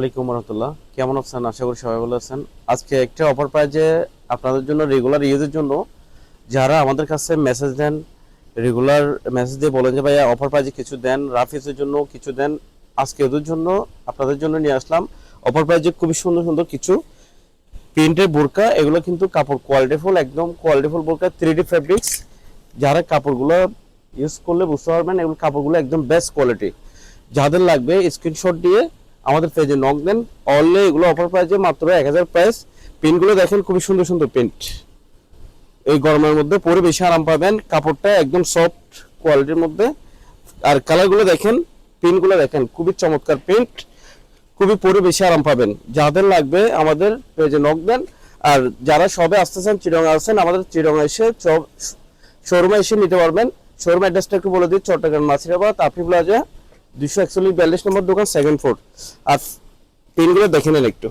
আসসালামাইকুম রহমতুল্লাহ, কেমন আছেন? আশা করি সবাই ভালো আছেন। আজকে একটা অফার প্রাইজে আপনাদের জন্য, রেগুলার ইউজের জন্য, যারা আমাদের কাছে মেসেজ দেন, রেগুলার মেসেজ দিয়ে বলেন যে ভাইয়া অফার প্রাইজে কিছু দেন, রাফ ইউজের জন্য কিছু দেন, আজকে ওদের জন্য, আপনাদের জন্য নিয়ে আসলাম অফার প্রাইজে খুবই সুন্দর সুন্দর কিছু প্রিন্টের বোরকা। এগুলো কিন্তু কাপড় কোয়ালিটিফুল, একদম কোয়ালিটিফুল বোরকা, 3D ফেব্রিক্স। যারা কাপড়গুলো ইউজ করলে বুঝতে পারবেন এগুলো কাপড়গুলো একদম বেস্ট কোয়ালিটি। যাদের লাগবে স্ক্রিনশট দিয়ে আমাদের পেজে নক দেন। অনলি এগুলো অফার প্রাইসে মাত্র 1000 প্রাইস। পিনগুলো দেখেন খুবই সুন্দর সুন্দর প্রিন্ট, এই গরমের মধ্যে পরে বেশি আরাম পাবেন। কাপড়টা একদম সফট কোয়ালিটির মধ্যে। আর কালারগুলো দেখেন, পিনগুলো দেখেন খুবই চমৎকার প্রিন্ট, খুবই পরে বেশি আরাম পাবেন। যাদের লাগবে আমাদের পেজে নক দেন। আর যারা সবে আসতেছেন, চিরঙ্গা আছেন, আমাদের চিরঙ্গা এসে শোরুমে এসে নিতে পারবেন। শোরুম অ্যাড্রেসটা একটু বলে দিই, চট্টগ্রাম নাসিরাবাদ আফি প্লাজা 241 নম্বর দোকান, সেকেন্ড ফ্লোর। আর পিনগুলো দেখে নেন একটু।